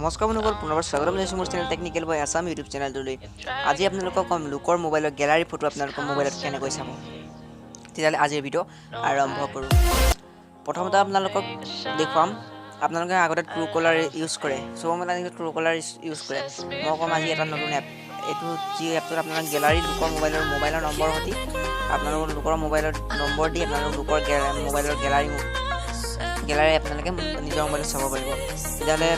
নমস্কাৰ বন্ধুসকল, পুনৰবাৰ স্বাগতম জনাইছোঁ মোৰ চেনেল টেকনিকেল বয় আছাম ইউটিউব চেনেলটোলৈ। আজি আপোনালোকক কম লোকৰ মোবাইলৰ গেলাৰী ফটো আপোনালোকৰ মোবাইলত কেনেকৈ চাব। তেতিয়াহ'লে আজিৰ ভিডিঅ' আৰম্ভ কৰোঁ। প্ৰথমতে আপোনালোকক দেখুৱাম, আপোনালোকে আগতে ট্ৰু কলাৰ ইউজ কৰে, চব মানে ট্ৰু কলাৰ ইউজ কৰে। মই ক'ম আজি এটা নতুন এপ, এইটো যি এপটোত আপোনালোক গেলাৰী লোকৰ মোবাইলৰ নম্বৰ সৈতে আপোনালোকৰ লোকৰ মোবাইলৰ নম্বৰ দি আপোনালোকৰ লোকৰ মোবাইলৰ গেলাৰী আপোনালোকে নিজৰ মোবাইলত চাব পাৰিব। তেতিয়াহ'লে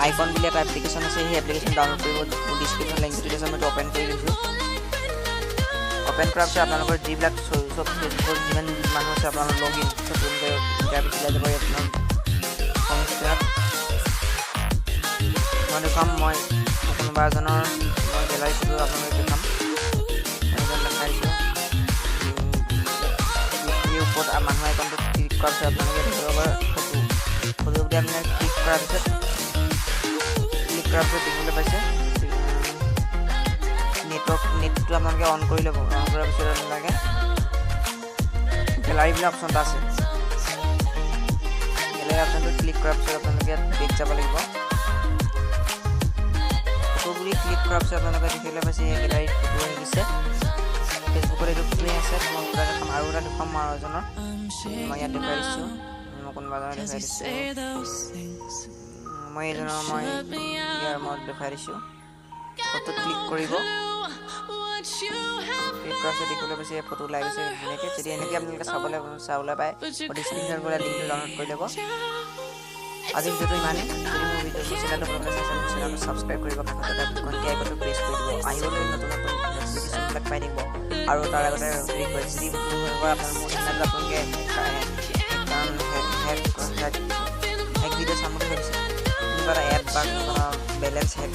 আইকন বুলি এটা এপ্লিকেশ্যন আছে, সেই এপ্লিকেশ্যন ডাউনলোড কৰিব। ডিছক্ৰিপশ্যন লিংকটো দিছোঁ, মই অ'পেন কৰি দিছোঁ। অ'পেন কৰাৰ পিছত আপোনালোকৰ যিবিলাক চব ফেচবুকৰ যিমান মানুহ আছে আপোনালোকৰ লগ ইন চব তাৰপিছত যাব আপোনাৰ হোম স্ক্ৰীণত। মই দেখুৱাম, মই কোনোবা এজনৰ মই গেলাৰী ফটো আপোনালোকে দেখাম। দেখাইছোঁ এই ওপৰত মানুহ আইকনটো ক্লিক কৰাৰ পিছত আপোনালোকে দেখিব পাৰে ফটো বুলি আপোনালোকে ক্লিক কৰাৰ পিছত দেখিবলৈ পাইছে। নেটটো আপোনালোকে অন কৰি ল'ব। অন কৰাৰ পিছত আপোনালোকে গেলাৰী বুলি অপশ্যন এটা আছে, গেলাৰী অপশ্যনটো ক্লিক কৰাৰ পিছত আপোনালোকে বেক যাব লাগিব। ফটো বুলি ক্লিক কৰাৰ পিছত আপোনালোকে দেখিবলৈ পাইছে এই গেলাৰীত ফটো আহি গৈছে। ফেচবুকত এইটো ফটোৱে আছে। মই দুটা দেখাম, আৰু এটা দেখুৱাম আৰু এজনৰ। মই ইয়াত দেখুৱাই দিছোঁ, মই কোনোবা এজনৰ দেখুৱাই দিছোঁ। মই এইজনৰ ইয়াৰ মই দেখুৱাই দিছোঁ। ফটো ক্লিক কৰিব, ক্লিক কৰাৰ পিছত দেখিবলৈ পাইছে এই ফটো ওলাই গৈছে ধুনীয়াকৈ। যদি এনেকৈ আপোনালোকে চাবলৈ পায়, ডিছক্ৰিপশ্যন পৰা লিংকটো ডাউনলোড কৰি ল'ব। আজিৰ ভিডিঅ'টো ইমানেই। যদি মোৰ চেনেলটো চেনেলটো ছাবস্ক্ৰাইব কৰিব, কাষতে ঘণ্টি আইকনটো প্ৰেছ কৰি দিব। আহিবলৈ নতুন নটিফিকেশ্যনবিলাক পাই থাকিব। আৰু তাৰ আগতে ৰিকুৱেষ্ট যদি আপোনাৰ মোৰ চেনেলটো আপোনালোকে ভিডিঅ' চাম বুলি ভাবিছে, কিবা এটা এপ বা বেলেঞ্চ হেক